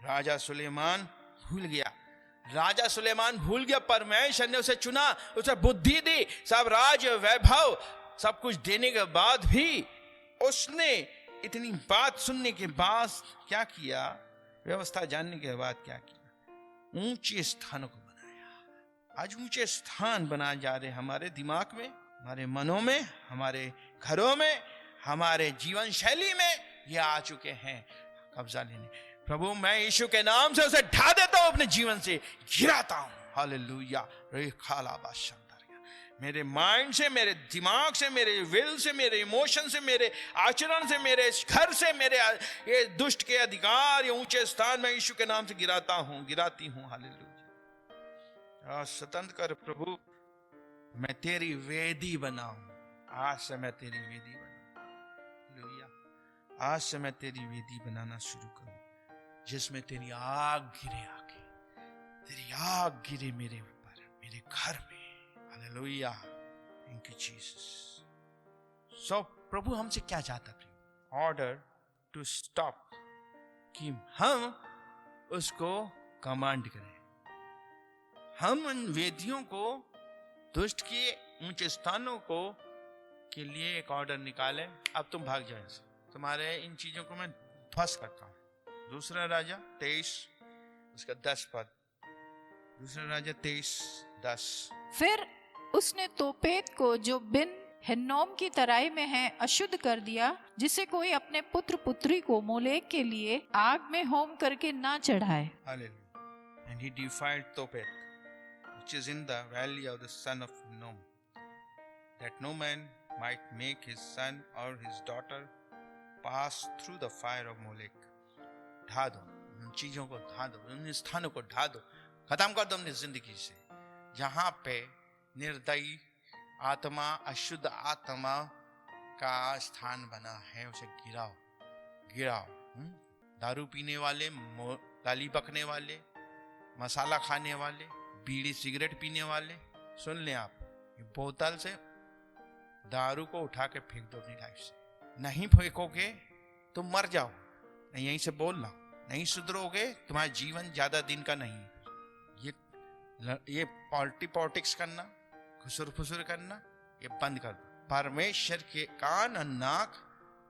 राजा सुलेमान भूल गया, राजा सुलेमान भूल गया। परमेश्वर ने उसे चुना, उसे बुद्धि दी, सब राज वैभव सब कुछ देने के बाद भी उसने इतनी बात सुनने के बाद क्या किया, व्यवस्था जानने के बाद क्या किया, ऊंचे स्थानों को बनाया। आज ऊंचे स्थान बनाए जा रहे हमारे दिमाग में, हमारे मनों में, हमारे घरों में, हमारे जीवन शैली में ये आ चुके हैं कब्जा लेने। प्रभु मैं यीशु के नाम से उसे ढा देता हूं, अपने जीवन से गिराता हूं। हालेलुया। मेरे माइंड से, मेरे दिमाग से, मेरे विल से, मेरे इमोशन से, मेरे आचरण से, मेरे घर से, मेरे ये दुष्ट के अधिकार, ये ऊंचे स्थान में यीशु के नाम से गिराता हूं, गिराती हूं। हालेलुया। स्वतंत्र कर प्रभु, मैं तेरी वेदी बनाऊं। आज से मैं तेरी वेदी बनाऊं। हालेलुया। आज से मैं तेरी वेदी बनाना शुरू करूं, जिसमें तेरी आग गिरे, आके तेरी आग गिरे मेरे ऊपर, मेरे घर में। Hallelujah. Thank you Jesus. So प्रभु हमसे क्या चाहता है? ऑर्डर टू स्टॉप, कि हम उसको कमांड करें, हम उन वेदियों को, दुष्ट के ऊंचे स्थानों को के लिए एक ऑर्डर निकालें। अब तुम भाग जाओ, तुम्हारे इन चीजों को मैं ध्वस्त करता हूं। दूसरा राजा 23 उसका 10 पद। दूसरा राजा 23:10। फिर उसने तोपेत को, जो बिन हिन्नोम की तराई में है, अशुद्ध कर दिया, जिसे कोई अपने पुत्र पुत्री को मोलेक के लिए आग में होम करके ना चढ़ाए। Hallelujah. And he defiled Tophet, which is in the valley of the son of Hinnom, that no man might make his son or his daughter pass through the fire of Molech. ढा दो उन चीजों को, ढा दो उन स्थानों को, ढा दो, खत्म कर दो अपनी जिंदगी से। जहां पे निर्दयी आत्मा, अशुद्ध आत्मा का स्थान बना है, उसे गिराओ, गिराओ। दारू पीने वाले, गाली बकने वाले, मसाला खाने वाले, बीड़ी सिगरेट पीने वाले, सुन लें आप, ये बोतल से दारू को उठा के फेंक दो अपनी लाइफ से। नहीं फेंकोगे तुम मर जाओ। नहीं, यहीं से बोलना, नहीं सुधरोगे तुम्हारा जीवन ज्यादा दिन का नहीं। ये पॉलिटिक्स करना, खुसुर फुसुर करना, ये बंद कर दो। परमेश्वर के कान, नाक,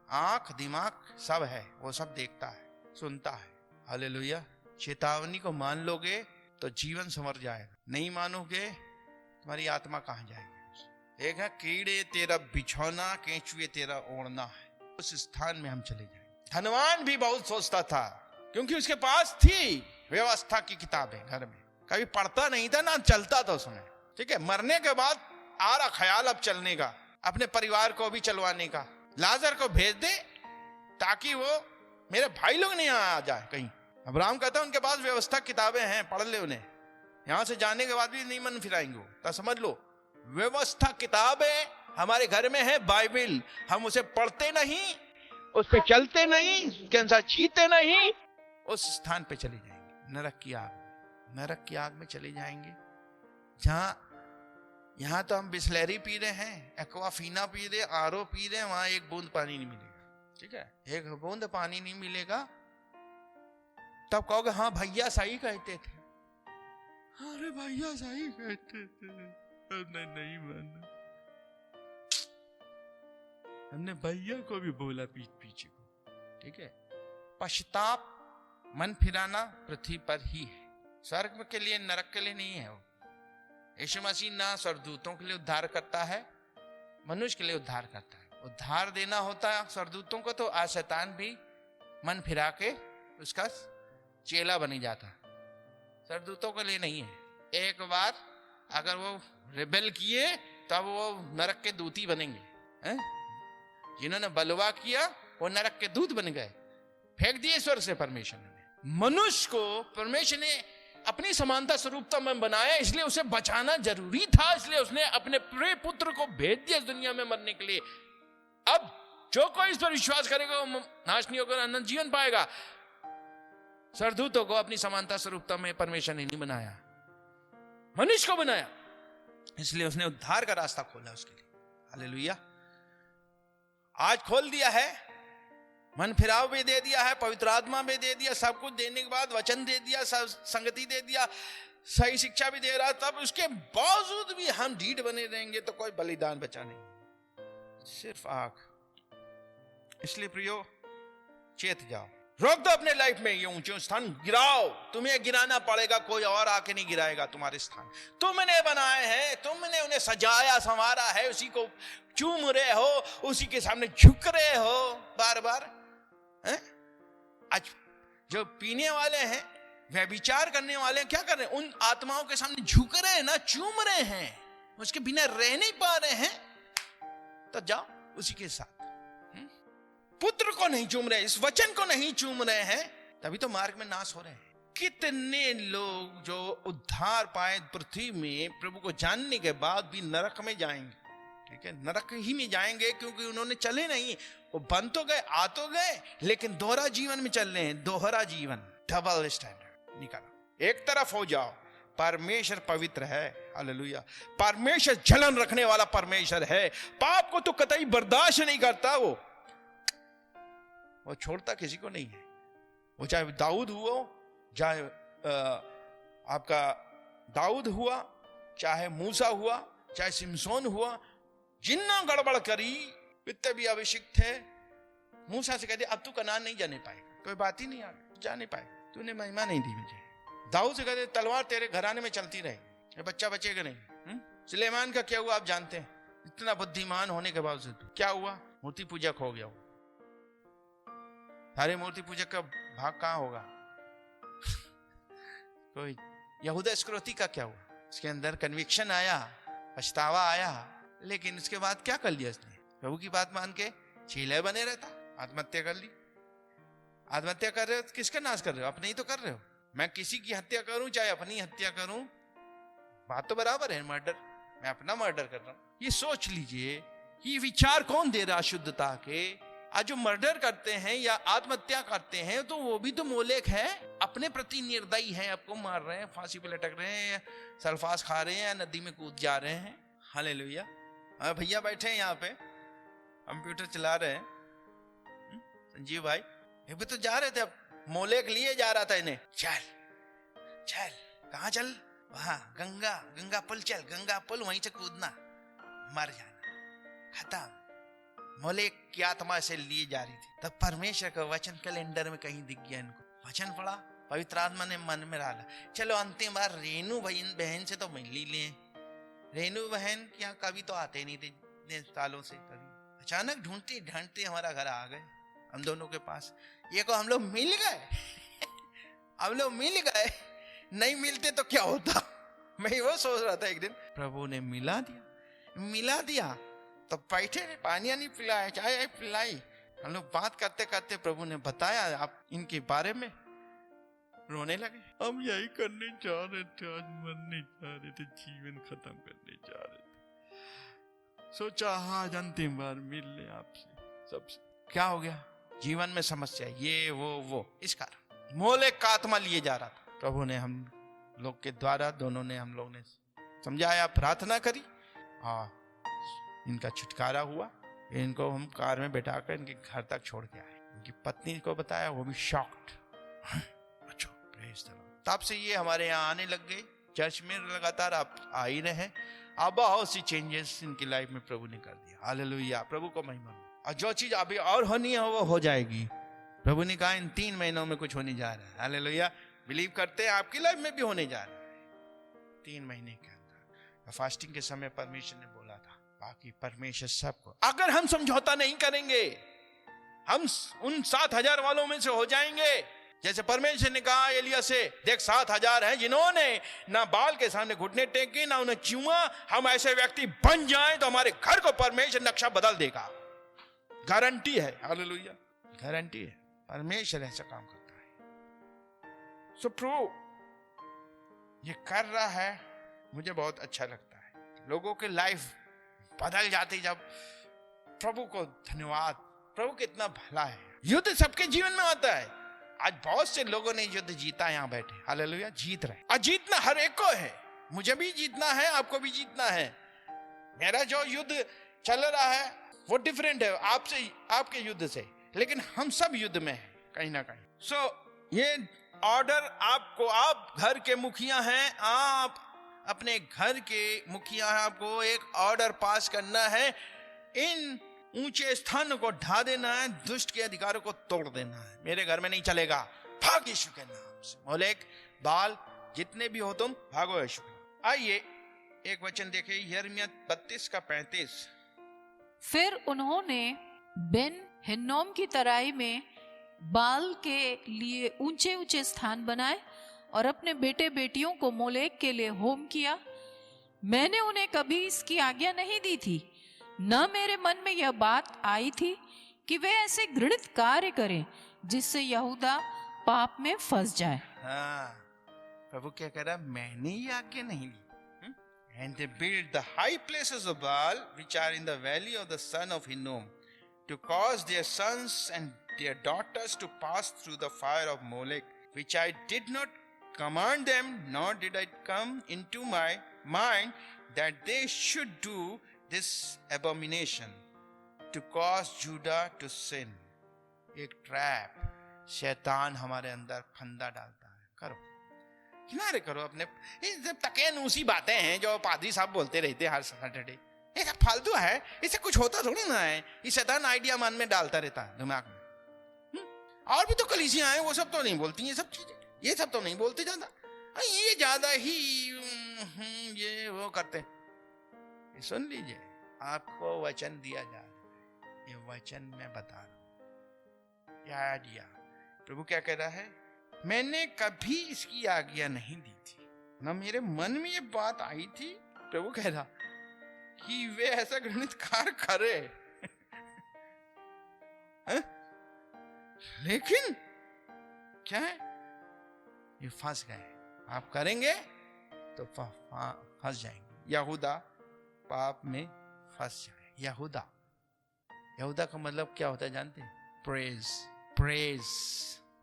आंख, दिमाग सब है, वो सब देखता है, सुनता है। हालेलुया। चेतावनी को मान लोगे तो जीवन संवर जाएगा, नहीं मानोगे तुम्हारी आत्मा कहां जाएगी। एक है कीड़े तेरा बिछौना, केंचुए तेरा ओढ़ना है, उस स्थान में हम चले जाएंगे। धनवान भी बहुत सोचता था, क्योंकि उसके पास थी व्यवस्था की किताबें घर में, कभी पढ़ता नहीं था ना चलता था उसमें। ठीक है, मरने के बाद आ रहा ख्याल अब चलने का, अपने परिवार को भी चलवाने का। लाजर को भेज दे ताकि वो मेरे भाई लोग नहीं आ जाए कहीं। अब्राहम कहता है उनके पास व्यवस्था किताबें हैं, पढ़ ले उन्हें, यहां से जाने के बाद भी नहीं मन फिराएंगे वो। तो समझ लो, व्यवस्था किताबें हमारे घर में है, बाइबिल। हम उसे पढ़ते नहीं, उस पे चलते नहीं, उसके अनुसार जीते नहीं, उस स्थान पे चले जाएंगे, नरक की आग, नरक की आग में चले जाएंगे। जहां यहां तो हम बिस्लेरी पी रहे हैं, एक्वाफीना पी रहे, आरओ पी रहे हैं, वहां एक बूंद पानी नहीं मिलेगा। ठीक है, एक बूंद पानी नहीं मिलेगा। तब कहोगे हाँ भैया सही कहते थे। अरे भैया सही कहते थे, हमने नहीं माना, हमने भैया को भी बोला पीठ पीछे को। ठीक है, पश्चाताप, मन फिराना पृथ्वी पर ही है, स्वर्ग के लिए, नरक के लिए नहीं है। वो यीशु मसीह ना स्वर्गदूतों के लिए उद्धार करता है, मनुष्य के लिए उद्धार करता है। उद्धार देना होता है स्वर्गदूतों को, तो आज शैतान भी मन फिरा के उसका चेला बनी जाता है, स्वर्गदूतों के लिए नहीं है। एक बार अगर वो रिबेल किए तब वो नरक के दूत ही बनेंगे। जिन्होंने बलवा किया वो नरक के दूत बन गए, फेंक दिए स्वर्ग से परमेश्वर ने। मनुष्य को परमेश्वर ने अपनी समानता स्वरूपता में बनाया, इसलिए उसे बचाना जरूरी था, इसलिए उसने अपने प्रिय पुत्र को भेज दिया इस दुनिया में मरने के लिए। अब जो कोई इस पर विश्वास करेगा वो नाश नहीं होकर अनंत जीवन पाएगा। स्वर्गदूतों को अपनी समानता स्वरूपता में परमेश्वर ने नहीं बनाया, मनुष्य को बनाया, इसलिए उसने उद्धार का रास्ता खोला उसके लिए। हालेलुया। आज खोल दिया है, मन फिराव भी दे दिया है, पवित्र आत्मा भी दे दिया, सब कुछ देने के बाद वचन दे दिया, संगति दे दिया, सही शिक्षा भी दे रहा, तब उसके बावजूद भी हम ढीठ बने रहेंगे तो कोई बलिदान बचा नहीं, सिर्फ आग। इसलिए प्रियो, चेत जाओ, रोक दो अपने लाइफ में ये ऊंचे स्थान, गिराओ। तुम्हें गिराना पड़ेगा, कोई और आके नहीं गिराएगा तुम्हारे स्थान। तुमने बनाए हैं, तुमने उन्हें सजाया संवारा है, उसी को चूम रहे हो, उसी के सामने झुक रहे हो बार बार। आज जो पीने वाले हैं, वह विचार करने वाले हैं, क्या कर रहे हैं? उन आत्माओं के सामने झुक रहे हैं ना, चूम रहे हैं, उसके बिना रह नहीं पा रहे हैं। तो जाओ उसी के साथ। पुत्र को नहीं चूम रहे, इस वचन को नहीं चूम रहे हैं, तभी तो मार्ग में नाश हो रहे हैं। कितने लोग जो उद्धार पाए पृथ्वी में, प्रभु को जानने के बाद भी नरक में जाएंगे। ठीक है, नरक ही में जाएंगे, क्योंकि उन्होंने चले नहीं। वो बन तो गए, आ तो गए, लेकिन दोहरा जीवन में चल रहे हैं। दोहरा जीवन, डबल स्टैंडर्ड निकाला। एक तरफ हो जाओ, परमेश्वर पवित्र है, हालेलुया। परमेश्वर जलन रखने वाला परमेश्वर है, पाप को तो कतई बर्दाश्त नहीं करता। वो छोड़ता किसी को नहीं है। वो चाहे दाऊद हुआ, चाहे आपका दाऊद हुआ, चाहे मूसा हुआ, चाहे सिमसोन हुआ, जिन्ना गड़बड़ करी, इतने भी अभिषिक्त थे। मूसा से कहते अब तू कनान नहीं जाने पाएगा, कोई बात ही नहीं, आगे जा नहीं पाएगा, तूने महिमा नहीं दी मुझे। दाऊद से कहते तलवार तेरे घराने में चलती रहे, ये बच्चा बचेगा नहीं। सुलेमान का क्या हुआ आप जानते हैं, इतना बुद्धिमान होने के बावजूद क्या हुआ? मूर्ति पूजक हो गया। सारे मूर्ति पूजक का भाग कहां होगा? कोई यहूदा इस्करियोती का क्या हुआ? उसके अंदर कन्विक्शन आया, पछतावा आया, लेकिन उसके बाद क्या कर लिया उसने? प्रभु की बात मान के चीले बने रहता, आत्महत्या कर ली। आत्महत्या कर रहे हो तो किसका नाश कर रहे हो? अपने ही तो कर रहे हो। मैं किसी की हत्या करूं चाहे अपनी हत्या करूं, बात तो बराबर है। मर्डर, मैं अपना मर्डर कर रहा हूं। ये सोच लीजिए, ये विचार कौन दे रहा शुद्धता के? आज जो मर्डर करते हैं या आत्महत्या करते हैं, तो वो भी तो मोलेक है, अपने प्रति निर्दयी है, आपको मार रहे हैं, फांसी पे लटक रहे हैं, सल्फास खा रहे हैं, नदी में कूद जा रहे हैं। हालेलुया। भैया बैठे हैं यहाँ पे, कंप्यूटर चला रहे हैं, संजीव भाई, ये भी तो जा रहे थे, अब मोलेक लिए जा रहा था इन्हें। चल चल, कहाँ चल? वहां गंगा पुल चल, गंगा पुल, वहीं से कूदना, मर जाना, खत्म। मोलेक की आत्मा से लिए जा रही थी। तब परमेश्वर का वचन कैलेंडर में कहीं दिख गया इनको, वचन पढ़ा, पवित्र आत्मा ने मन में डाला, चलो अंतिम बार रेनू बहन से तो मिल ही ले। रेनू बहन यहाँ कभी तो आते नहीं थे सालों से, कभी अचानक ढूंढते ढूंढते हमारा घर आ गए, हम दोनों के पास। ये को हम लोग मिल गए हम लोग मिल गए, नहीं मिलते तो क्या होता? मैं वो सोच रहा था एक दिन। प्रभु ने मिला दिया तो बैठे, पानी नहीं पिलाया, चाय पिलाई। हम लोग बात करते करते प्रभु ने बताया आप इनके बारे में, रोने लगे। हम यही करने जा रहे थे, आज मरने जा रहे थे, जीवन खत्म करने जा रहे थे, सोचा आज अंतिम बार मिल ले आपसे सबसे। क्या हो गया? जीवन में समस्या, ये वो इस कारण मोलेक का आत्मा लिए जा रहा था। प्रभु ने हम लोग के द्वारा, दोनों ने, हम लोग ने समझाया, प्रार्थना करी, हाँ इनका छुटकारा हुआ। इनको हम कार में बैठाकर इनके घर तक छोड़ के आए। इनकी पत्नी को बताया, वो भी शॉक्ड। अच्छा, प्रेज द लॉर्ड। तब से ये हमारे यहाँ आने लग गए, चर्च में लगातार आप आ ही रहे। अब बहुत सी चेंजेस इनकी लाइफ में प्रभु ने कर दिया। हालेलुया, प्रभु को महिमा। और जो चीज अभी और होनी है वो हो जाएगी। प्रभु ने कहा इन 3 महीनों में कुछ होने जा रहा है। हालेलुया, बिलीव करते हैं आपकी लाइफ में भी होने जा रहा है 3 महीने के अंदर। फास्टिंग के समय परमेश्वर ने बोला था, बाकी परमेश्वर सबको, अगर हम समझौता नहीं करेंगे, हम उन 7,000 वालों में से हो जाएंगे। जैसे परमेश्वर ने कहा एलिया से, देख 7,000 हैं जिन्होंने ना बाल के सामने घुटने टेके, ना उन्हें चूमा। हम ऐसे व्यक्ति बन जाएं तो हमारे घर को परमेश्वर नक्शा बदल देगा। गारंटी है, हालेलुया, गारंटी है। परमेश्वर ऐसा काम करता है। सो प्रभु ये कर रहा है, मुझे बहुत अच्छा लगता है। लोगों के लाइफ बदल जाती जब। प्रभु को धन्यवाद, प्रभु कितना भला है। युद्ध सबके जीवन में आता है। आज बहुत से लोगों ने युद्ध जीता, यहाँ बैठे, हालेलुया, जीत रहे। और जीतना हर एक को है, मुझे भी जीतना है, आपको भी जीतना है। मेरा जो युद्ध चल रहा है वो डिफरेंट है आपसे, आपके युद्ध से। लेकिन हम सब युद्ध में हैं कहीं ना कहीं। सो ये ऑर्डर आपको, आप घर के मुखिया हैं, आप अपने घर के मुखिया हैं, आपको एक ऑर्डर पास करना है, इन ऊंचे स्थानों को ढा देना है, दुष्ट के अधिकारों को तोड़ देना है। मेरे घर में नहीं चलेगा, भाग यीशु के नाम से। मोलेक, बाल, जितने भी हो तुम, भागो यीशु के नाम। आइए एक वचन देखें, यिर्मयाह 32:35। फिर उन्होंने बेन हिन्नोम की तराई में बाल के लिए ऊंचे ऊंचे स्थान बनाए और अपने बेटे बेटियों को मोलेक के लिए होम किया। मैंने उन्हें कभी इसकी आज्ञा नहीं दी थी, न मेरे मन में यह बात आई थी कि वे ऐसे घृणित कार्य करें जिससे यहूदा पाप में फंस जाए। हाँ, प्रभु क्या कह रहा, मैंने ये आज्ञा नहीं ली। And they built the high places of Baal, which are in the valley of the son of Hinnom, to cause their sons and their daughters to pass through the fire of Molech, which I did not command them, nor did it come into my mind that they should do this abomination, to cause Judah to sin. एक trap शैतान हमारे अंदर फंदा डालता है। करो, किनारे करो अपने, ये तकेनूसी बातें हैं जो पादरी साहब बोलते रहते हैं हर सैटरडे, ये सब फालतू है, इससे कुछ होता थोड़ी ना है। ये शैतान आइडिया मन में डालता रहता है दिमाग में। और भी तो कलीसियां हैं, वो सब तो नहीं बोलती ये सब चीजें, ये सब तो नहीं बोलते ज्यादा, ये ज्यादा ही ये वो करते हैं। सुन लीजिए, आपको वचन दिया जा रहा है, ये वचन मैं बता रहा हूं, ये आइडिया। प्रभु क्या कह रहा है, मैंने कभी इसकी आज्ञा नहीं दी थी, ना मेरे मन में ये बात आई थी। प्रभु कह रहा कि वे ऐसा घृणित कार्य करे लेकिन क्या है, ये फंस गए। आप करेंगे तो फंस जाएंगे। यहूदा पाप में फंस जाए। यहूदा, यहूदा का मतलब क्या होता है जानते हैं? Praise, praise.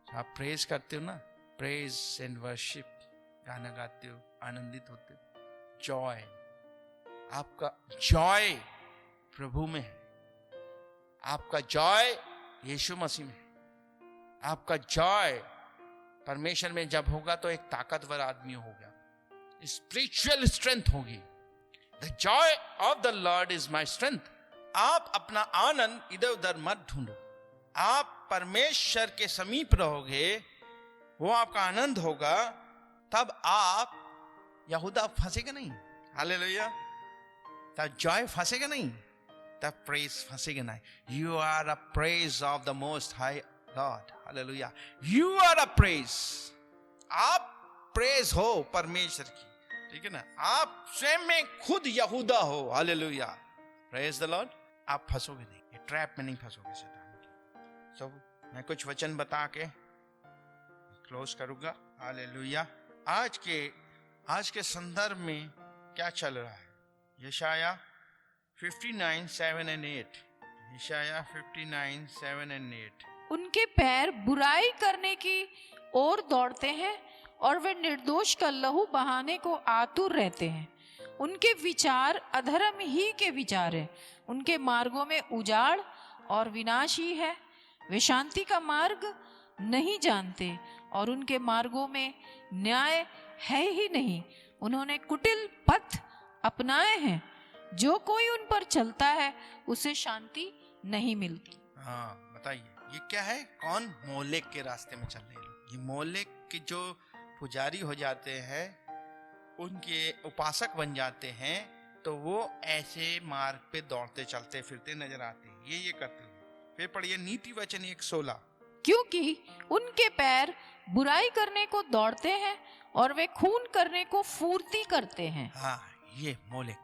आप प्रेज करते हो ना, प्रेज एंड वर्शिप, गाना गाते हो, आनंदित होते हो, जॉय, आपका जॉय प्रभु में है, आपका जॉय यीशु मसीह में है, आपका जॉय परमेश्वर में जब होगा तो एक ताकतवर आदमी होगा, स्पिरिचुअल स्ट्रेंथ होगी। The Joy of the Lord is my strength. आप अपना आनंद इधर उधर मत ढूंढो, आप परमेश्वर के समीप रहोगे, वो आपका आनंद होगा, तब आप, यहूदा फंसेगा नहीं, हालेलुया, तब जॉय फंसेगा नहीं, तब प्रेज फंसेगा नहीं। You are a praise of the most high God, hallelujah, you are a praise. आप प्रेज हो परमेश्वर की, ठीक है ना, आप स्वयं में खुद यहूदा हो, हालेलुया, प्रेज द लॉर्ड। आप फंसोगे नहीं, ये ट्रैप में नहीं फंसोगे शैतान की। सो मैं कुछ वचन बता के क्लोज करूंगा, हालेलुया। आज के संदर्भ में क्या चल रहा है? यशाया 59:7 and 8, यशाया 59:7 and 8। उनके पैर बुराई करने की ओर दौड़ते हैं और वे निर्दोष का लहू बहाने को आतुर रहते हैं। उनके विचार अधर्म ही के विचार हैं, उनके मार्गों में उजाड़ और विनाश ही है। वे शांति का मार्ग नहीं जानते और उनके मार्गों में न्याय है ही नहीं। उन्होंने कुटिल पथ अपनाए हैं, जो कोई उन पर चलता है उसे शांति नहीं मिलती। हाँ, बताइए ये क्या है? कौन? मोलेक के रास्ते में चल रहे लोग। ये मोलेक के जो पुजारी हो जाते हैं, उनके उपासक बन जाते हैं, तो वो ऐसे मार्ग पे दौड़ते चलते फिरते नजर आते हैं, ये करते हैं। फिर पढ़िए नीति वचन 1:16। क्योंकि उनके पैर बुराई करने को दौड़ते हैं और वे खून करने को फुर्ती करते हैं। हाँ, ये मोलेक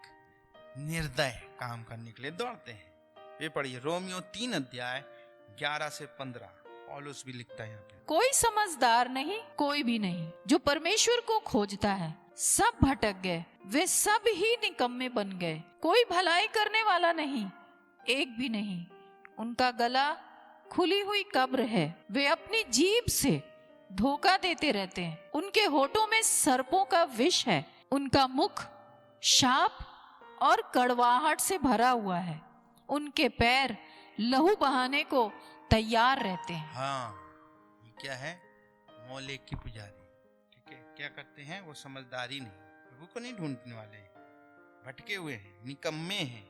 निर्दय काम करने के लिए दौड़ते हैं। फिर पढ़िए रोमियो 3:11-15। पौलुस भी लिखता है यहाँ पे, कोई समझदार नहीं, कोई भी नहीं, जो परमेश्वर को खोजता है। सब भटक गए, वे सब ही निकम्मे बन गए। कोई भलाई करने वाला नहीं, एक भी नहीं। उनका गला खुली हुई कब्र है, वे अपनी जीभ से धोखा देते रहते हैं। उनके होठों में सर्पों का विष है, उनका मुख शाप और कड़वाहट से भरा हुआ है। उनके पैर लहू बहाने को तैयार रहते हैं। हाँ, ये क्या है? मोलेक की पुजारी। ठीक है, क्या करते हैं? वो समझदारी नहीं, प्रभु को नहीं ढूंढने वाले, भटके हुए हैं, निकम्मे हैं,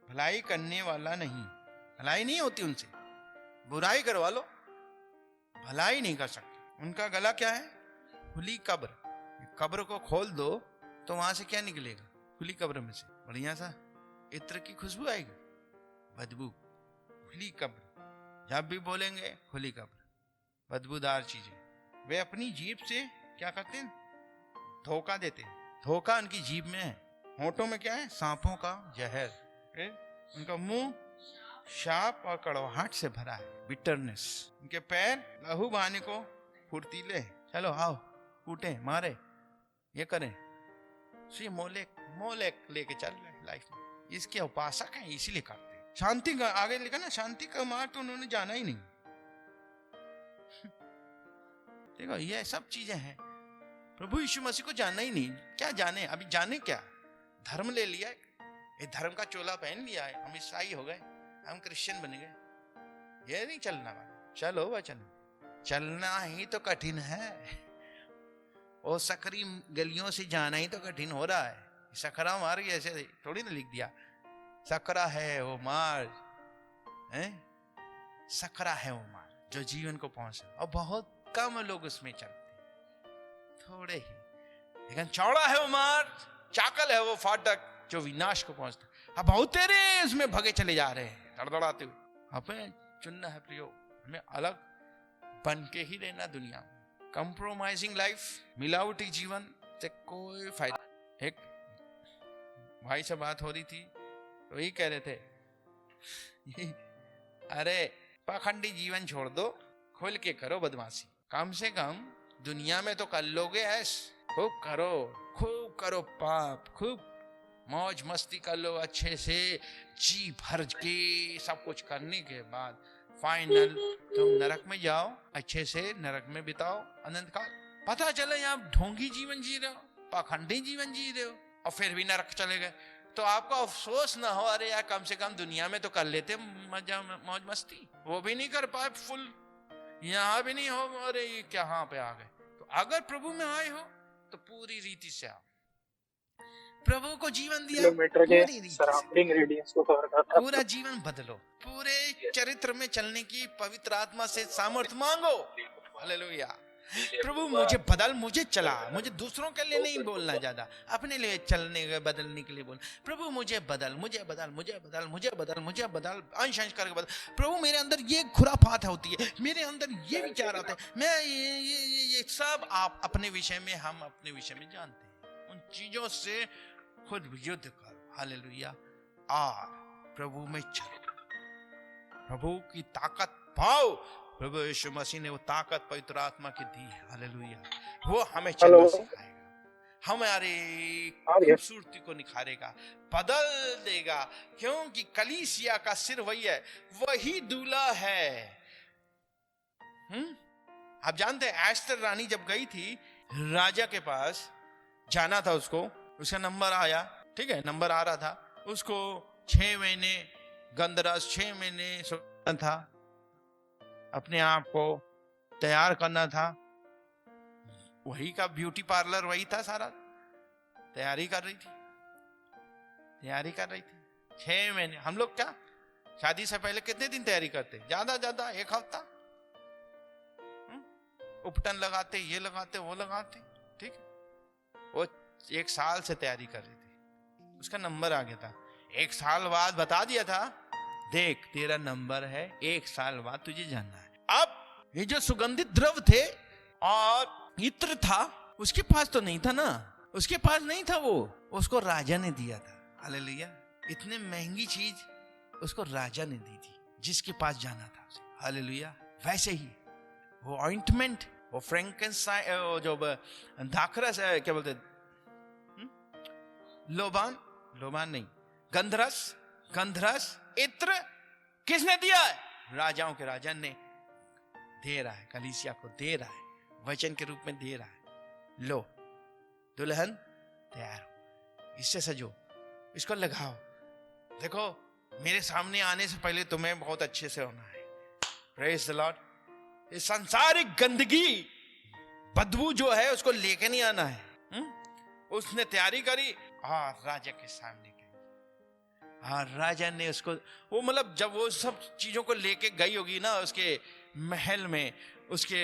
भलाई करने वाला नहीं, भलाई नहीं होती उनसे, बुराई करवा लो, भलाई नहीं कर सकते। उनका गला क्या है? खुली कब्र। कब्र को खोल दो तो वहां से क्या निकलेगा? खुली कब्र में से बढ़िया सा इत्र की खुशबू आएगी, बदबू। खुली कब्र, जब भी बोलेंगे खुली कब्र, बदबूदार चीजें। वे अपनी जीभ से क्या करते हैं? धोखा देते हैं। धोखा उनकी जीभ में है। होठों में क्या है? सांपों का जहर। उनका मुंह शाप और कड़वाहट से भरा है, बिटरनेस। उनके पैर लहू बहाने को फुर्तीले हैं। चलो आओ, कूटे मारे, ये करें। ये मोलेक लेके चल रहे लाइफ में। इसके उपासक हैं, इसीलिए करते हैं। शांति का आगे लिखा ना, शांति का मार्ग तो उन्होंने जाना ही नहीं। देखो, ये सब चीजें हैं, प्रभु यीशु मसीह को जानना ही नहीं। क्या जाने? अभी जाने क्या? धर्म ले लिया, ये धर्म का चोला पहन लिया है, हम ईसाई हो गए, हम क्रिश्चियन बन गए। ये नहीं चलना वाला। चलो वचन चलना ही तो कठिन है। और सकरी गलियों से जाना ही तो कठिन हो रहा है। सकरा मार्ग ऐसे थोड़ी ना लिख दिया, सकरा है वो मार्ग, सकरा है वो मार्ग जो जीवन को पहुंचे। और बहुत कम लोग उसमें चलते, थोड़े ही। लेकिन चौड़ा है वो मार्ग, चाकल है वो फाटक जो विनाश को पहुंचता। अब बहुत तेरे उसमें भगे चले जा रहे हैं, धड़धड़ाते हुए। हमें चुनना है प्रियो, हमें अलग बन के ही रहना दुनिया में। कंप्रोमाइजिंग लाइफ, मिलावटी जीवन से कोई फायदा। एक भाई से बात हो रही थी, तो यही कह रहे थे, अरे पाखंडी जीवन छोड़ दो, खोल के करो बदमाशी। कम से कम दुनिया में तो कर लोगे ऐश। खूब करो पाप, खूब मौज मस्ती कर लो अच्छे से, जी भर के। सब कुछ करने के बाद फाइनल तुम नरक में जाओ, अच्छे से नरक में बिताओ अनंत काल। पता चले आप ढोंगी जीवन जी रहे हो, पाखंडी जीवन जी रहे हो, और फिर भी नरक चले गए, तो आपको अफसोस ना हो, अरे यार कम से कम दुनिया में तो कर लेते मजा मौज मस्ती। वो भी नहीं कर पाए फुल, यहाँ भी नहीं हो, अरे कहाँ पे आ गए। तो अगर प्रभु में आए हो तो पूरी रीति से आओ। प्रभु को जीवन दिया, पूरी रीति से पूरा जीवन बदलो, पूरे चरित्र में चलने की पवित्र आत्मा से सामर्थ्य मांगो। हालेलुया। प्रभु मुझे बदल, मुझे चला, मुझे दूसरों के लिए नहीं बोलना, ज्यादा अपने लिए चलने के बदलने के लिए बोल। प्रभु मुझे बदल, मुझे बदल, मुझे बदल, मुझे बदल, मुझे बदल, अंश अंश करके बदल। प्रभु मेरे अंदर ये खुराफात होती है, मेरे अंदर ये विचार आते हैं, मैं ये सब आप अपने विषय में, हम अपने विषय में जानते हैं। उन चीजों से खुद युद्ध करो। हालेलुया। और प्रभु में चलो, प्रभु की ताकत पाओ। प्रभु यीशु मसीह ने वो ताकत पवित्र आत्मा की दी है। हालेलुया। वो हमें चलना सिखाएगा, हमारी खूबसूरती को निखारेगा, बदल देगा, क्योंकि कलीसिया का सिर वही है, वही दूल्हा है। आप जानते हैं एस्तर रानी जब गई थी राजा के पास, जाना था उसको, उसका नंबर आया, ठीक है, नंबर आ रहा था उसको। 6 महीने गंधरस, 6 महीने था, अपने आप को तैयार करना था। वही का ब्यूटी पार्लर वही था, सारा तैयारी कर रही थी, 6 महीने। हम लोग क्या शादी से पहले कितने दिन तैयारी करते? ज्यादा 1 हफ्ता। उपटन लगाते, ये लगाते, वो लगाते, ठीक है। वो 1 साल से तैयारी कर रही थी, उसका नंबर आ गया था। 1 साल बाद बता दिया था, देख तेरा नंबर है, 1 साल बाद तुझे जाना है। अब ये जो सुगंधित द्रव थे और इत्र था, उसके पास तो नहीं था ना, उसके पास नहीं था, वो उसको राजा ने दिया था। हालेलुया। इतने महंगी चीज उसको राजा ने दी थी, जिसके पास जाना था। हालेलुया। वैसे ही वो ऑइंटमेंट, वो फ्रैंकिनसाइज, जो दाखरस, क्या बोलते, लोबान नहीं, गंधरस, इत्र किसने दिया है? राजाओं के राजा ने दे रहा है, कलीसिया को दे रहा है, वचन के रूप में दे रहा है। लो दुल्हन तैयार हो, इससे सजो, इसको लगाओ। देखो मेरे सामने आने से पहले तुम्हें बहुत अच्छे से होना है, प्रेज द लॉर्ड। ये सांसारिक गंदगी, बदबू जो है उसको लेके नहीं आना है। उसने तैयारी करी और राजा के सामने गई। और राजा ने उसको, वो मतलब जब वो सब चीजों को लेके गई होगी ना उसके महल में, उसके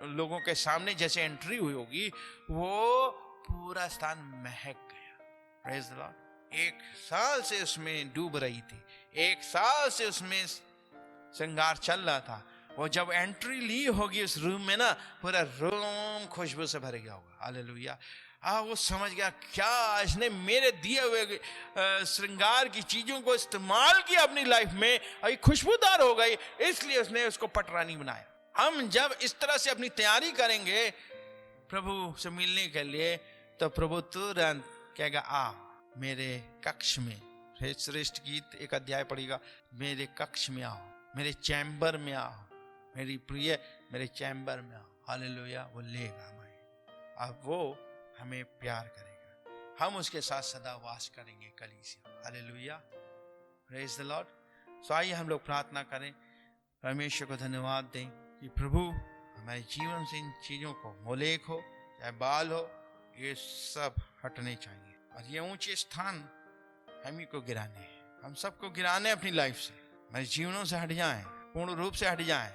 लोगों के सामने जैसे एंट्री हुई होगी, वो पूरा स्थान महक गया। Praise the Lord. 1 साल से उसमें डूब रही थी, 1 साल से उसमें श्रृंगार चल रहा था। वो जब एंट्री ली होगी उस रूम में ना, पूरा रूम खुशबू से भर गया होगा। हालेलुया। वो समझ गया क्या इसने मेरे दिए हुए श्रृंगार की चीजों को इस्तेमाल किया अपनी लाइफ में, और ये खुशबूदार हो गई, इसलिए उसने उसको पटरानी बनाया। हम जब इस तरह से अपनी तैयारी करेंगे प्रभु से मिलने के लिए, तो प्रभु तुरंत कहेगा आ मेरे कक्ष में। श्रेष्ठ गीत 1 अध्याय पढ़ेगा, मेरे कक्ष में आओ, मेरे चैम्बर में आओ, मेरी प्रिय मेरे चैम्बर में आओ। हालेलुया। वो लेगा हमें, अब वो हमें प्यार करेगा, हम उसके साथ सदा वास करेंगे कलीसिया। Hallelujah. Praise the lord. So आइए हम लोग प्रार्थना करें, परमेश्वर को धन्यवाद दें कि प्रभु हमारे जीवन से इन चीजों को, मोलेक हो चाहे बाल हो, ये सब हटने चाहिए। और ये ऊंचे स्थान हम ही को गिराने हैं, हम सबको गिराने अपनी लाइफ से, हमारे जीवनों से हट जाएं, पूर्ण रूप से हट जाएं।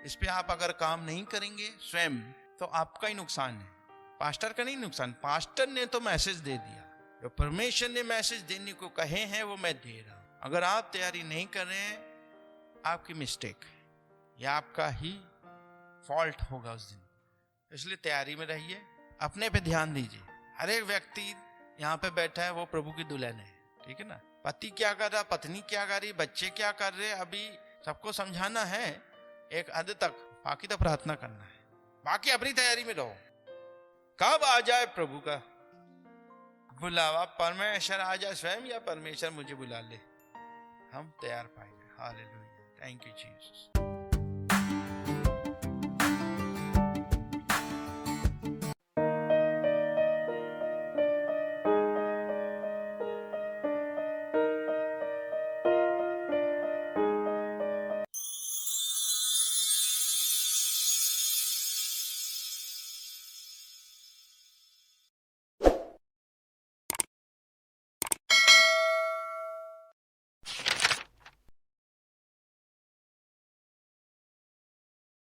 इस पे आप अगर काम नहीं करेंगे स्वयं, तो आपका ही नुकसान है, पास्टर का नहीं नुकसान। पास्टर ने तो मैसेज दे दिया, जो परमेश्वर ने मैसेज देने को कहे हैं वो मैं दे रहा हूं। अगर आप तैयारी नहीं कर रहे हैं, आपकी मिस्टेक है, या आपका ही फॉल्ट होगा उस दिन। इसलिए तैयारी में रहिए, अपने पे ध्यान दीजिए। हर एक व्यक्ति यहाँ पे बैठा है वो प्रभु की दुल्हन है, ठीक है ना। पति क्या कर रहा, पत्नी क्या कर रही, बच्चे क्या कर रहे, अभी सबको समझाना है एक हद तक, बाकी तो प्रार्थना करना है, बाकी अपनी तैयारी में रहो। कब आ जाए प्रभु का बुलावा, परमेश्वर आ जाए स्वयं या परमेश्वर मुझे बुला ले, हम तैयार पाएंगे। हालेलुया। Thank you Jesus.